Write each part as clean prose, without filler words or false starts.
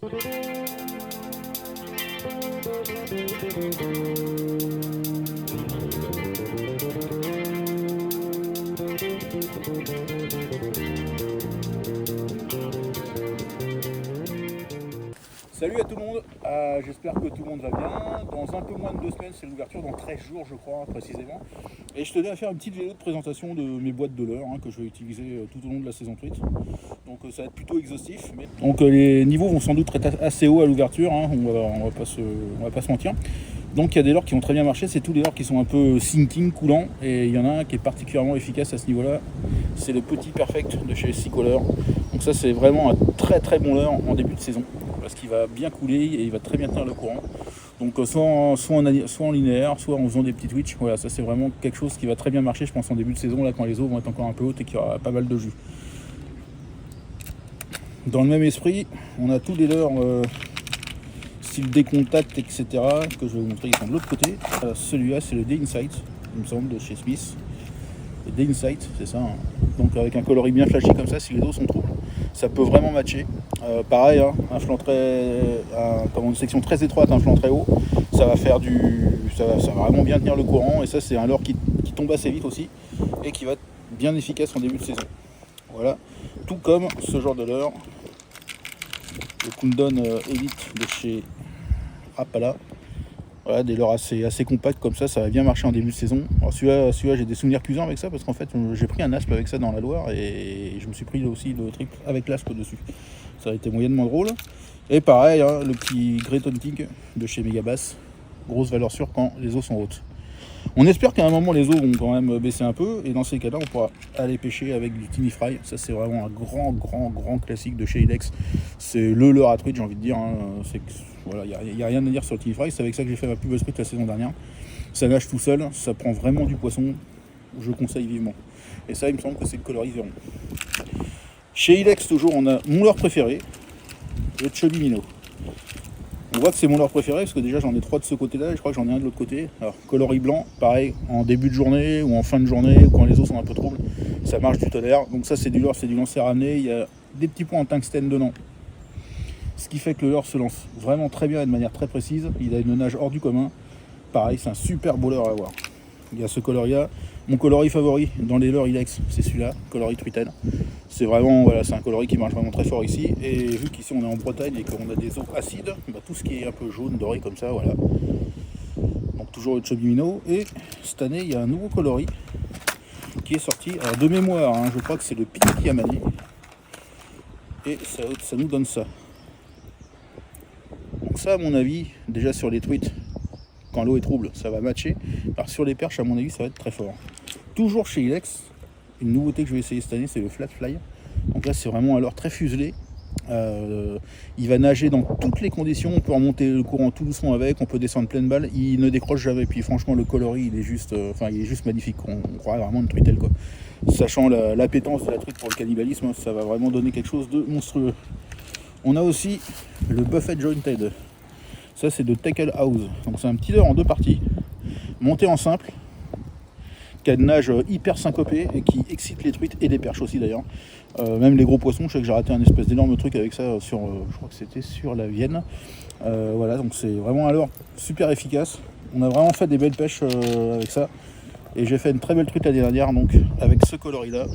Salut à tout le monde, j'espère que tout le monde va bien. Dans un peu moins de 2 semaines, c'est l'ouverture, dans 13 jours je crois précisément. Et je tenais à faire une petite vidéo de présentation de mes boîtes de leurre que je vais utiliser tout au long de la saison truite. Donc ça va être plutôt exhaustif. Donc les niveaux vont sans doute être assez hauts à l'ouverture, on va pas se mentir. Donc il y a des leurres qui vont très bien marcher, c'est tous les leurres qui sont un peu sinking, coulants. Et il y en a un qui est particulièrement efficace à ce niveau-là, c'est le petit Perfect de chez Seacolor. Donc ça c'est vraiment un très très bon leurre en début de saison, parce qu'il va bien couler et il va très bien tenir le courant. Donc soit en linéaire, soit en faisant des petits twitch. Voilà, ça c'est vraiment quelque chose qui va très bien marcher, je pense, en début de saison, là quand les eaux vont être encore un peu hautes et qu'il y aura pas mal de jus. Dans le même esprit, on a tous les leurres style décontact, etc. que je vais vous montrer, ils sont de l'autre côté. Celui-là c'est le Day Insight, il me semble, de chez Smith. Le Day Insight, c'est ça. Donc avec un coloris bien flashy comme ça, si les eaux sont troubles, ça peut vraiment matcher. Pareil, un flanc une section très étroite, un flanc très haut, ça va faire ça va vraiment bien tenir le courant. Et ça c'est un leurre qui tombe assez vite aussi et qui va être bien efficace en début de saison. Voilà, tout comme ce genre de leurre, le Kundon Elite de chez Rapala. Voilà, des leurres assez compacts comme ça va bien marcher en début de saison. Alors celui-là j'ai des souvenirs cuisants avec ça, parce qu'en fait j'ai pris un aspe avec ça dans la Loire et je me suis pris aussi le triple avec l'aspe dessus. Ça a été moyennement drôle. Et pareil, le petit Great Hunting de chez Megabass, grosse valeur sûre quand les eaux sont hautes. On espère qu'à un moment les eaux vont quand même baisser un peu, et dans ces cas-là on pourra aller pêcher avec du Tiny Fry. Ça c'est vraiment un grand classique de chez Ilex. C'est le leurre à truite, j'ai envie de dire. Voilà, il n'y a rien à dire sur le Tiny Fry. C'est avec ça que j'ai fait ma pub truite la saison dernière. Ça nage tout seul, ça prend vraiment du poisson. Je conseille vivement. Et ça, il me semble que c'est le coloris Véron. Chez Ilex, toujours, on a mon leurre préféré, le Chubby Minnow. On voit que c'est mon leurre préféré parce que déjà j'en ai 3 de ce côté-là et je crois que j'en ai un de l'autre côté. Alors, coloris blanc, pareil, en début de journée ou en fin de journée ou quand les eaux sont un peu troubles, ça marche du tonnerre. Donc ça c'est du leurre, c'est du lancer ramené. Il y a des petits points en tungstène dedans, ce qui fait que le leurre se lance vraiment très bien et de manière très précise. Il a une nage hors du commun. Pareil, c'est un super beau leurre à voir. Il y a ce coloris-là. Mon coloris favori dans les leurres Ilex, c'est celui-là, coloris truitaine. C'est vraiment, voilà, c'est un coloris qui marche vraiment très fort ici. Et vu qu'ici on est en Bretagne et qu'on a des eaux acides, tout ce qui est un peu jaune, doré comme ça, voilà. Donc toujours le Chubby Minnow. Et cette année, il y a un nouveau coloris qui est sorti. Alors de mémoire, je crois que c'est le Pinky Yamane. Et ça nous donne ça. Donc ça, à mon avis, déjà sur les tweets, quand l'eau est trouble, ça va matcher. Alors sur les perches, à mon avis, ça va être très fort. Toujours chez Ilex, une nouveauté que je vais essayer cette année, c'est le Flat Fly. Donc là, c'est vraiment un leurre très fuselé. Il va nager dans toutes les conditions. On peut remonter le courant tout doucement avec, on peut descendre pleine balle. Il ne décroche jamais. Puis franchement, le coloris, il est juste magnifique. On croirait vraiment une truitelle, quoi. Sachant l'appétence de la truite pour le cannibalisme, ça va vraiment donner quelque chose de monstrueux. On a aussi le Buffet Jointed. Ça c'est de Tackle House. Donc c'est un petit leurre en 2 parties, monté en simple, qui a une nage hyper syncopée et qui excite les truites et les perches aussi d'ailleurs. Même les gros poissons, je sais que j'ai raté un espèce d'énorme truc avec ça je crois que c'était sur la Vienne. Voilà, donc c'est vraiment un leurre super efficace. On a vraiment fait des belles pêches avec ça. Et j'ai fait une très belle truite l'année dernière, donc avec ce coloris là,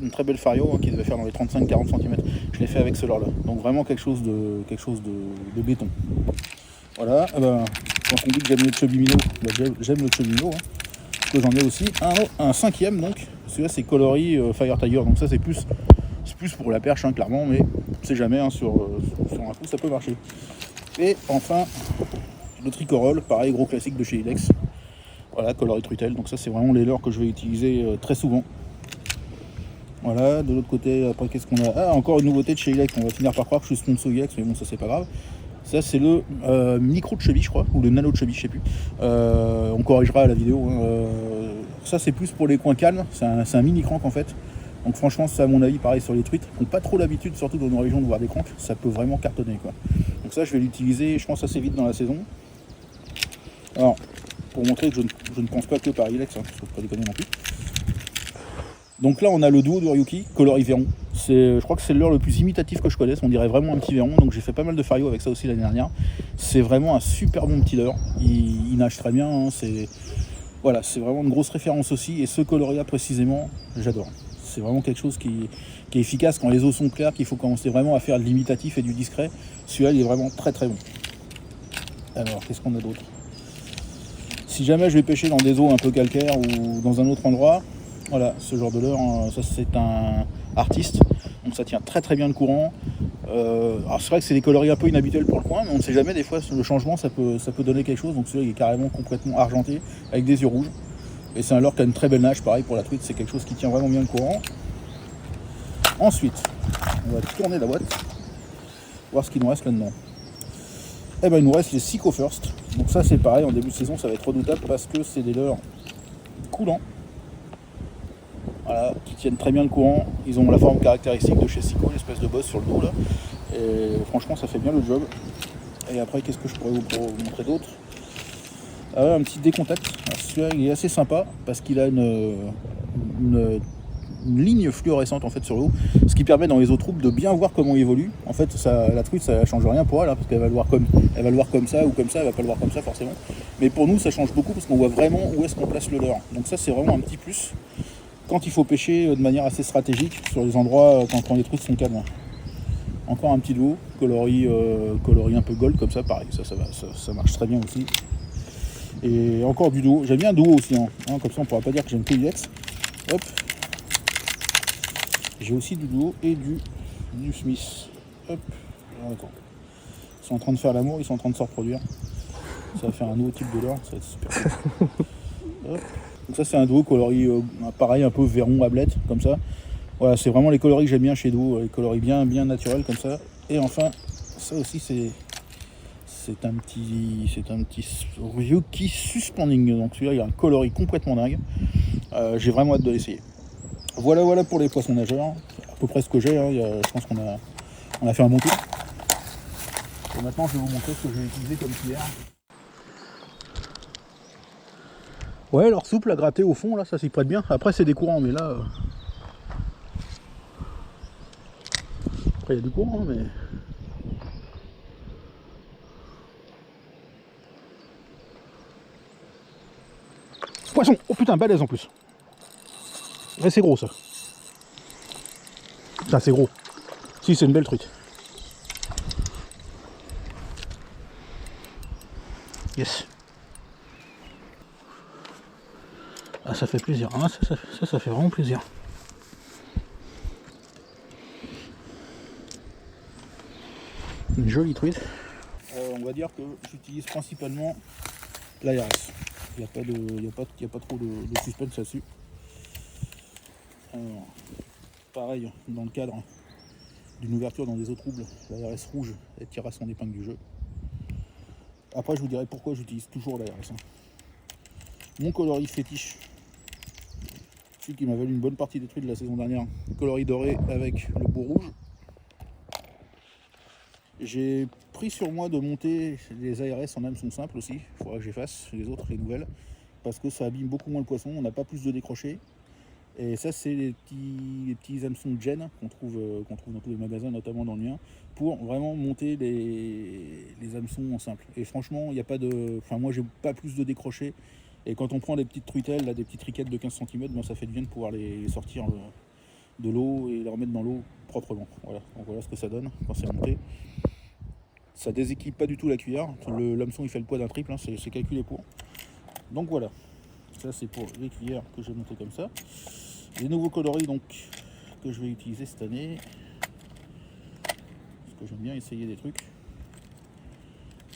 une très belle fario qui devait faire dans les 35-40 cm. Je l'ai fait avec ce leurre là. Donc vraiment quelque chose de béton. Voilà, quand on dit que j'aime le Chubby Minnow, j'aime le Chubby Minnow, que j'en ai aussi un 5e, donc celui-là c'est coloris Fire Tiger, donc ça c'est plus pour la perche, clairement, mais on sait jamais, sur un coup ça peut marcher. Et enfin le Tricorol, pareil, gros classique de chez Ilex, voilà, coloris truitelle. Donc ça c'est vraiment les leurres que je vais utiliser très souvent. Voilà, de l'autre côté, après qu'est-ce qu'on a? Encore une nouveauté de chez Ilex. On va finir par croire que je suis sponsor Ilex, mais bon, ça c'est pas grave. Ça c'est le micro chubby, je crois, ou le nano chubby, je sais plus. On corrigera à la vidéo. Ça c'est plus pour les coins calmes, c'est un mini crank en fait. Donc franchement, ça à mon avis, pareil sur les truites, qui n'ont pas trop l'habitude, surtout dans nos régions, de voir des cranks, ça peut vraiment cartonner, quoi. Donc ça je vais l'utiliser, je pense, assez vite dans la saison. Alors, pour montrer que je ne pense pas que par Ilex, faut pas déconner non plus. Donc là on a le duo de Ryuki, coloris Véron. Je crois que c'est le leurre le plus imitatif que je connaisse, on dirait vraiment un petit verron, donc j'ai fait pas mal de fario avec ça aussi l'année dernière. C'est vraiment un super bon petit leurre, il nage très bien, hein, voilà, c'est vraiment une grosse référence aussi, et ce coloria précisément, j'adore. C'est vraiment quelque chose qui est efficace quand les eaux sont claires, qu'il faut commencer vraiment à faire de l'imitatif et du discret. Celui-là, il est vraiment très très bon. Alors, qu'est-ce qu'on a d'autre? Si jamais je vais pêcher dans des eaux un peu calcaires ou dans un autre endroit, voilà, ce genre de leurre, ça c'est un artiste, donc ça tient très très bien le courant. Alors c'est vrai que c'est des coloris un peu inhabituels pour le coin, mais on ne sait jamais, des fois le changement ça peut donner quelque chose. Donc celui-là il est carrément complètement argenté avec des yeux rouges. Et c'est un leurre qui a une très belle nage, pareil pour la truite, c'est quelque chose qui tient vraiment bien le courant. Ensuite, on va tourner la boîte, voir ce qu'il nous reste là-dedans. Et ben il nous reste les Seco First. Donc ça c'est pareil, en début de saison ça va être redoutable parce que c'est des leurres coulants. Voilà, qui tiennent très bien le courant. Ils ont la forme caractéristique de chez Seco, l'espèce de bosse sur le dos là. Et franchement ça fait bien le job. Et après qu'est-ce que je pourrais vous montrer d'autre? Un petit décontact. Celui-là il est assez sympa parce qu'il a une ligne fluorescente en fait sur l'eau, ce qui permet dans les eaux troubles de bien voir comment il évolue. En fait la truite ça change rien pour elle hein, parce qu'elle va le voir comme ça ou comme ça, elle va pas le voir comme ça forcément. Mais pour nous ça change beaucoup parce qu'on voit vraiment où est-ce qu'on place le leurre. Donc ça c'est vraiment un petit plus quand il faut pêcher de manière assez stratégique sur les endroits quand les truites sont calmes. Encore un petit duo, coloris un peu gold comme ça, pareil, ça marche très bien aussi. Et encore du duo, j'aime bien un duo aussi, hein, comme ça on pourra pas dire que j'aime que l'UX. Hop. J'ai aussi du duo et du Smith. Hop. D'accord. Ils sont en train de faire l'amour, ils sont en train de se reproduire. Ça va faire un nouveau type de leurre, ça va être super cool. Hop. Donc ça c'est un duo coloris pareil un peu verron ablette comme ça. Voilà, c'est vraiment les coloris que j'aime bien chez Duo, les coloris bien naturels comme ça. Et enfin, ça aussi c'est un petit Ryuki Suspending. Donc celui-là il a un coloris complètement dingue. J'ai vraiment hâte de l'essayer. Voilà pour les poissons nageurs. À peu près ce que j'ai, hein. Je pense qu'on a fait un bon tour. Et maintenant je vais vous montrer ce que j'ai utilisé comme cuillère. Ouais, leur souple à gratter au fond là, ça s'y prête bien. Après c'est des courants, mais là. Après il y a du courant, mais. Poisson! Oh putain, balèze en plus! Ouais, c'est gros ça. Ça c'est gros. Si, c'est une belle truite. Yes. Ah, ça fait plaisir. Ah, ça fait vraiment plaisir. Une jolie truite. On va dire que j'utilise principalement l'ARS. Il n'y a pas trop de suspense là-dessus. Pareil, dans le cadre d'une ouverture dans des eaux troubles, l'ARS rouge, elle tirera son épingle du jeu. Après, je vous dirai pourquoi j'utilise toujours l'ARS. Mon coloris fétiche, celui qui m'a valu une bonne partie des truites de la saison dernière, le coloris doré avec le beau rouge. J'ai pris sur moi de monter les ARS en hameçon simple aussi, il faudra que j'efface les autres, les nouvelles, parce que ça abîme beaucoup moins le poisson, on n'a pas plus de décrochés. Et ça c'est les petits hameçons de Gen qu'on trouve dans tous les magasins, notamment dans le mien, pour vraiment monter les hameçons en simple. Et franchement, il n'y a pas de. Enfin moi j'ai pas plus de décrochés. Et quand on prend des petites truitelles, là, des petites riquettes de 15 cm, ben, ça fait du bien de pouvoir les sortir de l'eau et les remettre dans l'eau proprement. Voilà. Donc voilà ce que ça donne quand c'est monté. Ça déséquilibre pas du tout la cuillère. L'hameçon il fait le poids d'un triple, hein, c'est calculé pour. Donc voilà. Ça c'est pour les cuillères que j'ai montées comme ça. Les nouveaux coloris donc que je vais utiliser cette année. Parce que j'aime bien essayer des trucs.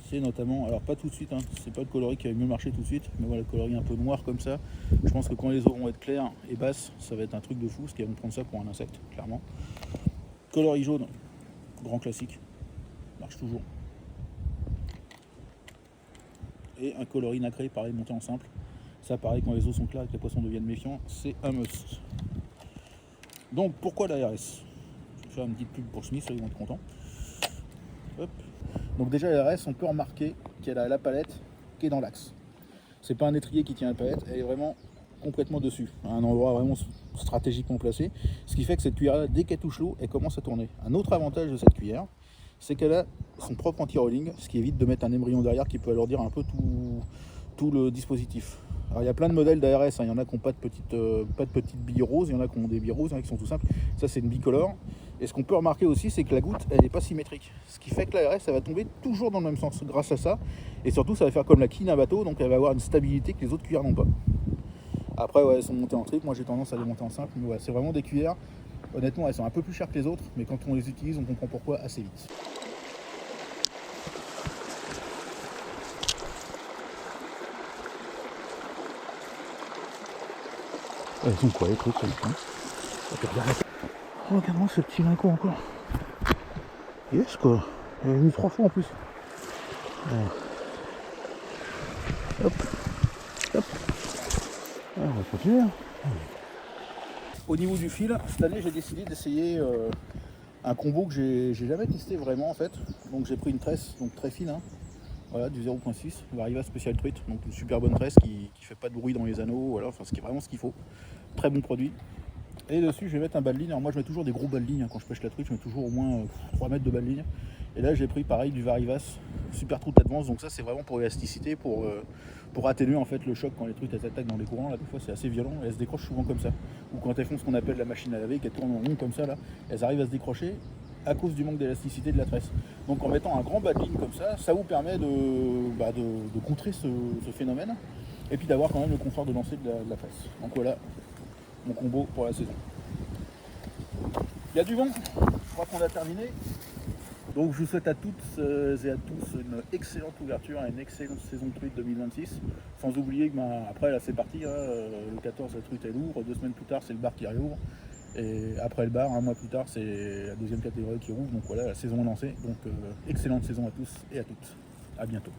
C'est notamment, alors pas tout de suite, hein, c'est pas le coloris qui va mieux marcher tout de suite, mais voilà le coloris un peu noir comme ça. Je pense que quand les eaux vont être claires et basses, ça va être un truc de fou, parce qu'ils vont prendre ça pour un insecte, clairement. Coloris jaune, grand classique, marche toujours. Et un coloris nacré, pareil, monté en simple. Ça, pareil, quand les eaux sont claires et que les poissons deviennent méfiants, c'est un must. Donc, pourquoi l'ARS? Je vais faire une petite pub pour Smith, ils vont être contents. Hop. Donc déjà, l'ARS, on peut remarquer qu'elle a la palette qui est dans l'axe. C'est pas un étrier qui tient la palette, elle est vraiment complètement dessus, à un endroit vraiment stratégiquement placée, ce qui fait que cette cuillère-là, dès qu'elle touche l'eau, elle commence à tourner. Un autre avantage de cette cuillère, c'est qu'elle a son propre anti-rolling, ce qui évite de mettre un embryon derrière qui peut alourdir un peu tout le dispositif. Alors il y a plein de modèles d'ARS, hein. Il y en a qui n'ont pas de petites billes roses, il y en a qui ont des billes roses, il y en a qui sont tout simples. Ça c'est une bicolore. Et ce qu'on peut remarquer aussi, c'est que la goutte, elle n'est pas symétrique. Ce qui fait que l'ARS, elle va tomber toujours dans le même sens grâce à ça. Et surtout, ça va faire comme la quille d'un bateau, donc elle va avoir une stabilité que les autres cuillères n'ont pas. Après, ouais, elles sont montées en triple, moi j'ai tendance à les monter en simple. Mais ouais, c'est vraiment des cuillères, honnêtement, elles sont un peu plus chères que les autres, mais quand on les utilise, on comprend pourquoi assez vite. Elles sont quoi les trucs là, hein. Oh, regarde-moi ce petit lingot encore. Yes quoi. Il y a eu 3 fois en plus. Alors. Hop. Hop. Alors, on va continuer. Au niveau du fil, cette année j'ai décidé d'essayer un combo que j'ai jamais testé vraiment en fait. Donc j'ai pris une tresse donc très fine. Hein. Voilà, du 0.6, Variva Special Truite, donc une super bonne tresse qui fait pas de bruit dans les anneaux, voilà, enfin, ce qui est vraiment ce qu'il faut. Très bon produit. Et dessus je vais mettre un bas de ligne. Alors moi je mets toujours des gros bas de ligne hein. Quand je pêche la truite, je mets toujours au moins 3 mètres de bas de ligne. Et là j'ai pris pareil du Varivas Super Truite Advance, donc ça c'est vraiment pour l'élasticité, pour atténuer en fait le choc quand les truites elles attaquent dans les courants. Là des fois c'est assez violent, elles se décrochent souvent comme ça. Ou quand elles font ce qu'on appelle la machine à laver, qu'elles tournent en rond comme ça là, elles arrivent à se décrocher à cause du manque d'élasticité de la tresse. Donc en mettant un grand bas de ligne comme ça vous permet de contrer ce phénomène et puis d'avoir quand même le confort de lancer de la tresse. Donc voilà mon combo pour la saison. Il y a du vent, je crois qu'on a terminé. Donc je vous souhaite à toutes et à tous une excellente ouverture et une excellente saison de truite 2026. Sans oublier que après là c'est parti, hein, le 14 la truite elle ouvre, 2 semaines plus tard c'est le bar qui réouvre. Et après le bar, un mois plus tard, c'est la deuxième catégorie qui rouvre. Donc voilà, la saison est lancée. Donc excellente saison à tous et à toutes. À bientôt.